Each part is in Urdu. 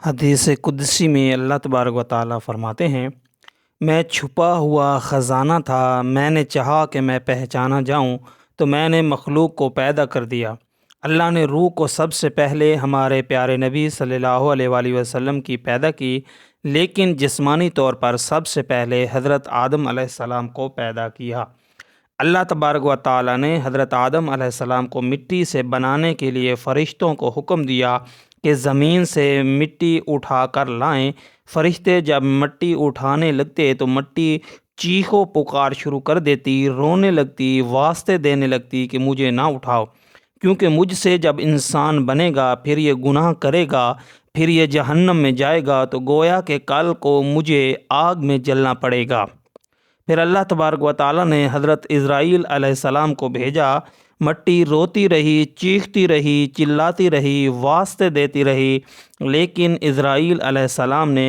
حدیث قدسی میں اللہ تبارک و تعالیٰ فرماتے ہیں، میں چھپا ہوا خزانہ تھا، میں نے چاہا کہ میں پہچانا جاؤں تو میں نے مخلوق کو پیدا کر دیا۔ اللہ نے روح کو سب سے پہلے ہمارے پیارے نبی صلی اللہ علیہ وآلہ وسلم کی پیدا کی، لیکن جسمانی طور پر سب سے پہلے حضرت آدم علیہ السلام کو پیدا کیا۔ اللہ تبارک و تعالیٰ نے حضرت آدم علیہ السلام کو مٹی سے بنانے کے لیے فرشتوں کو حکم دیا کہ زمین سے مٹی اٹھا کر لائیں۔ فرشتے جب مٹی اٹھانے لگتے تو مٹی چیخو پکار شروع کر دیتی، رونے لگتی، واسطے دینے لگتی کہ مجھے نہ اٹھاؤ، کیونکہ مجھ سے جب انسان بنے گا پھر یہ گناہ کرے گا، پھر یہ جہنم میں جائے گا تو گویا کہ کل کو مجھے آگ میں جلنا پڑے گا۔ پھر اللہ تبارک و تعالیٰ نے حضرت اسرائیل علیہ السلام کو بھیجا۔ مٹی روتی رہی، چیختی رہی، چلاتی رہی، واسطے دیتی رہی، لیکن اسرائیل علیہ السلام نے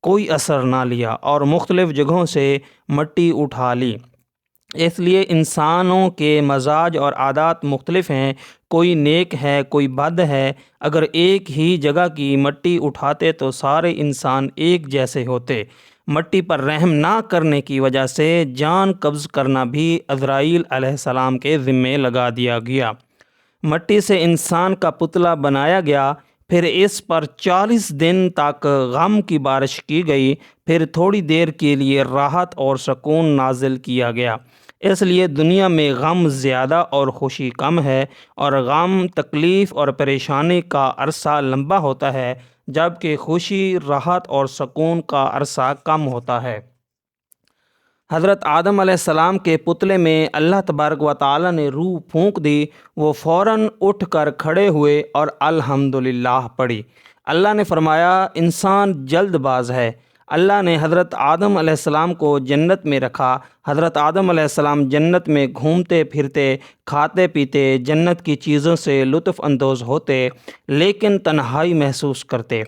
کوئی اثر نہ لیا اور مختلف جگہوں سے مٹی اٹھا لی۔ اس لیے انسانوں کے مزاج اور عادات مختلف ہیں، کوئی نیک ہے، کوئی بد ہے۔ اگر ایک ہی جگہ کی مٹی اٹھاتے تو سارے انسان ایک جیسے ہوتے۔ مٹی پر رحم نہ کرنے کی وجہ سے جان قبض کرنا بھی عزرائیل علیہ السلام کے ذمے لگا دیا گیا۔ مٹی سے انسان کا پتلا بنایا گیا، پھر اس پر 40 دن تک غم کی بارش کی گئی، پھر تھوڑی دیر کے لیے راحت اور سکون نازل کیا گیا۔ اس لیے دنیا میں غم زیادہ اور خوشی کم ہے، اور غم، تکلیف اور پریشانی کا عرصہ لمبا ہوتا ہے، جبکہ خوشی، راحت اور سکون کا عرصہ کم ہوتا ہے۔ حضرت آدم علیہ السلام کے پتلے میں اللہ تبارک و تعالیٰ نے روح پھونک دی، وہ فوراً اٹھ کر کھڑے ہوئے اور الحمدللہ پڑھی۔ اللہ نے فرمایا، انسان جلد باز ہے۔ اللہ نے حضرت آدم علیہ السلام کو جنت میں رکھا۔ حضرت آدم علیہ السلام جنت میں گھومتے پھرتے، کھاتے پیتے، جنت کی چیزوں سے لطف اندوز ہوتے، لیکن تنہائی محسوس کرتے۔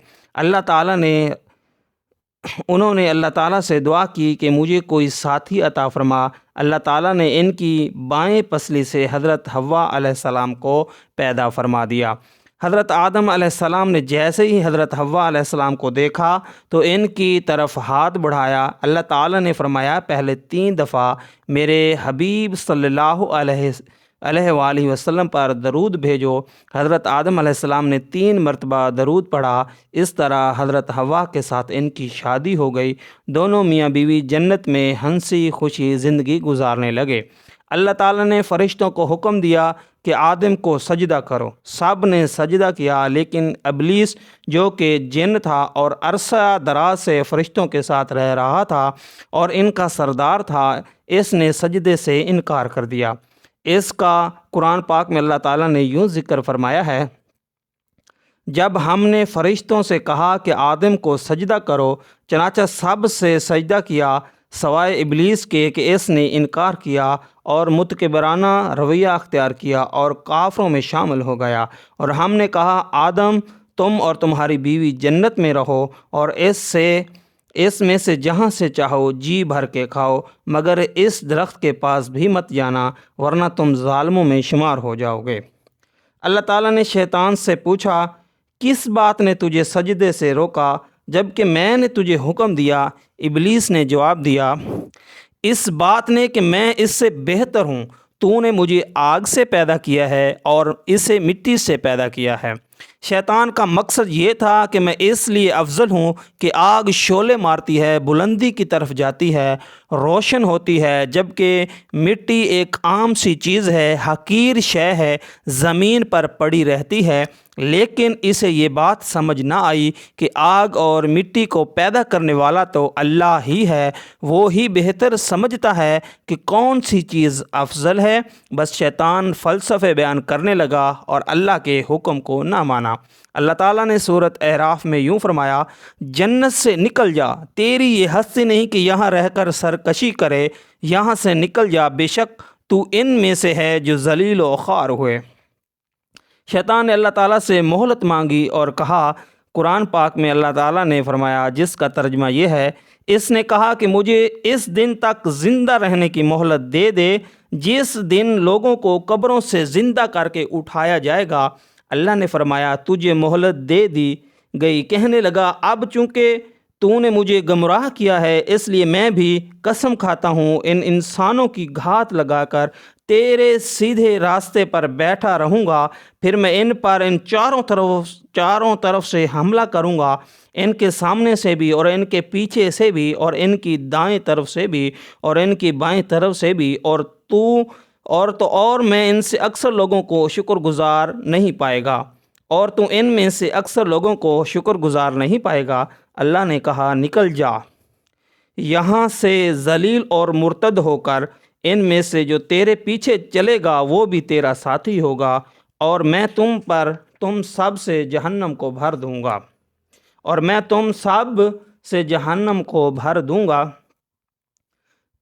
انہوں نے اللہ تعالیٰ سے دعا کی کہ مجھے کوئی ساتھی عطا فرما۔ اللہ تعالیٰ نے ان کی بائیں پسلی سے حضرت حوا علیہ السلام کو پیدا فرما دیا۔ حضرت آدم علیہ السلام نے جیسے ہی حضرت حوا علیہ السلام کو دیکھا تو ان کی طرف ہاتھ بڑھایا۔ اللہ تعالیٰ نے فرمایا، پہلے 3 دفعہ میرے حبیب صلی اللہ علیہ وآلہ وسلم پر درود بھیجو۔ حضرت آدم علیہ السلام نے 3 مرتبہ درود پڑھا۔ اس طرح حضرت حوا کے ساتھ ان کی شادی ہو گئی۔ دونوں میاں بیوی جنت میں ہنسی خوشی زندگی گزارنے لگے۔ اللہ تعالیٰ نے فرشتوں کو حکم دیا کہ آدم کو سجدہ کرو۔ سب نے سجدہ کیا، لیکن ابلیس جو کہ جن تھا اور عرصہ دراز سے فرشتوں کے ساتھ رہ رہا تھا اور ان کا سردار تھا، اس نے سجدے سے انکار کر دیا۔ اس کا قرآن پاک میں اللہ تعالیٰ نے یوں ذکر فرمایا ہے، جب ہم نے فرشتوں سے کہا کہ آدم کو سجدہ کرو، چنانچہ سب سے سجدہ کیا سوائے ابلیس کے کہ اس نے انکار کیا اور متکبرانہ رویہ اختیار کیا اور کافروں میں شامل ہو گیا۔ اور ہم نے کہا، آدم تم اور تمہاری بیوی جنت میں رہو اور اس میں سے جہاں سے چاہو جی بھر کے کھاؤ، مگر اس درخت کے پاس بھی مت جانا، ورنہ تم ظالموں میں شمار ہو جاؤ گے۔ اللہ تعالیٰ نے شیطان سے پوچھا، کس بات نے تجھے سجدے سے روکا جبکہ میں نے تجھے حکم دیا؟ ابلیس نے جواب دیا، اس بات نے کہ میں اس سے بہتر ہوں۔ تو نے مجھے آگ سے پیدا کیا ہے اور اسے مٹی سے پیدا کیا ہے۔ شیطان کا مقصد یہ تھا کہ میں اس لیے افضل ہوں کہ آگ شعلے مارتی ہے، بلندی کی طرف جاتی ہے، روشن ہوتی ہے، جبکہ مٹی ایک عام سی چیز ہے، حقیر شے ہے، زمین پر پڑی رہتی ہے۔ لیکن اسے یہ بات سمجھ نہ آئی کہ آگ اور مٹی کو پیدا کرنے والا تو اللہ ہی ہے، وہ ہی بہتر سمجھتا ہے کہ کون سی چیز افضل ہے۔ بس شیطان فلسفے بیان کرنے لگا اور اللہ کے حکم کو نہ مانا۔ اللہ تعالیٰ نے سورۃ اعراف میں یوں فرمایا، جنت سے نکل جا، تیری یہ ہستی نہیں کہ یہاں رہ کر سرکشی کرے، یہاں سے نکل جا، بے شک تو ان میں سے ہے جو ذلیل و خوار ہوئے۔ شیطان نے اللہ تعالیٰ سے مہلت مانگی اور کہا، قرآن پاک میں اللہ تعالیٰ نے فرمایا، جس کا ترجمہ یہ ہے، اس نے کہا کہ مجھے اس دن تک زندہ رہنے کی مہلت دے دے جس دن لوگوں کو قبروں سے زندہ کر کے اٹھایا جائے گا۔ اللہ نے فرمایا، تجھے مہلت دے دی، گئی۔ کہنے لگا اب چونکہ تو نے مجھے گمراہ کیا ہے اس لیے میں بھی قسم کھاتا ہوں ان انسانوں کی گھات لگا کر تیرے سیدھے راستے پر بیٹھا رہوں گا، پھر میں ان پر چاروں طرف سے حملہ کروں گا، ان کے سامنے سے بھی اور ان کے پیچھے سے بھی اور ان کی دائیں طرف سے بھی اور ان کی بائیں طرف سے بھی، اور میں ان سے اکثر لوگوں کو شکر گزار نہیں پائے گا، اور تو ان میں سے اکثر لوگوں کو شکر گزار نہیں پائے گا۔ اللہ نے کہا نکل جا یہاں سے ذلیل اور مرتد ہو کر، ان میں سے جو تیرے پیچھے چلے گا وہ بھی تیرا ساتھی ہوگا، اور میں تم سب سے جہنم کو بھر دوں گا۔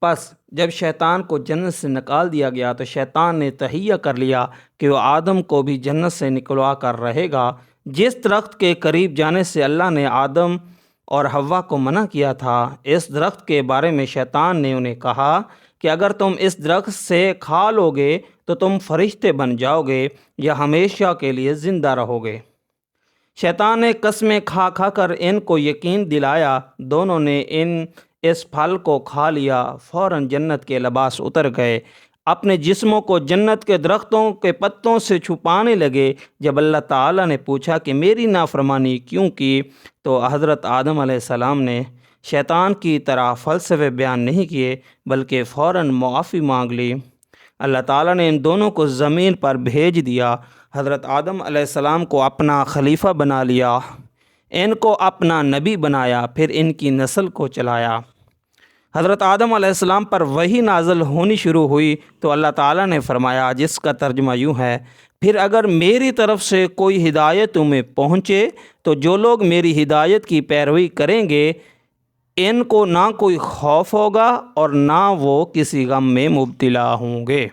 پس جب شیطان کو جنت سے نکال دیا گیا تو شیطان نے تہیہ کر لیا کہ وہ آدم کو بھی جنت سے نکلوا کر رہے گا۔ جس درخت کے قریب جانے سے اللہ نے آدم اور حوا کو منع کیا تھا، اس درخت کے بارے میں شیطان نے انہیں کہا کہ اگر تم اس درخت سے کھا لو گے تو تم فرشتے بن جاؤ گے یا ہمیشہ کے لیے زندہ رہو گے۔ شیطان نے قسمیں کھا کھا کر ان کو یقین دلایا، دونوں نے اس پھل کو کھا لیا، فوراً جنت کے لباس اتر گئے، اپنے جسموں کو جنت کے درختوں کے پتوں سے چھپانے لگے۔ جب اللہ تعالیٰ نے پوچھا کہ میری نافرمانی کیوں کی، تو حضرت آدم علیہ السلام نے شیطان کی طرح فلسفے بیان نہیں کیے بلکہ فوراً معافی مانگ لی۔ اللہ تعالیٰ نے ان دونوں کو زمین پر بھیج دیا، حضرت آدم علیہ السلام کو اپنا خلیفہ بنا لیا، ان کو اپنا نبی بنایا، پھر ان کی نسل کو چلایا۔ حضرت آدم علیہ السلام پر وحی نازل ہونی شروع ہوئی تو اللہ تعالیٰ نے فرمایا، جس کا ترجمہ یوں ہے، پھر اگر میری طرف سے کوئی ہدایت تمہیں پہنچے تو جو لوگ میری ہدایت کی پیروی کریں گے ان کو نہ کوئی خوف ہوگا اور نہ وہ کسی غم میں مبتلا ہوں گے۔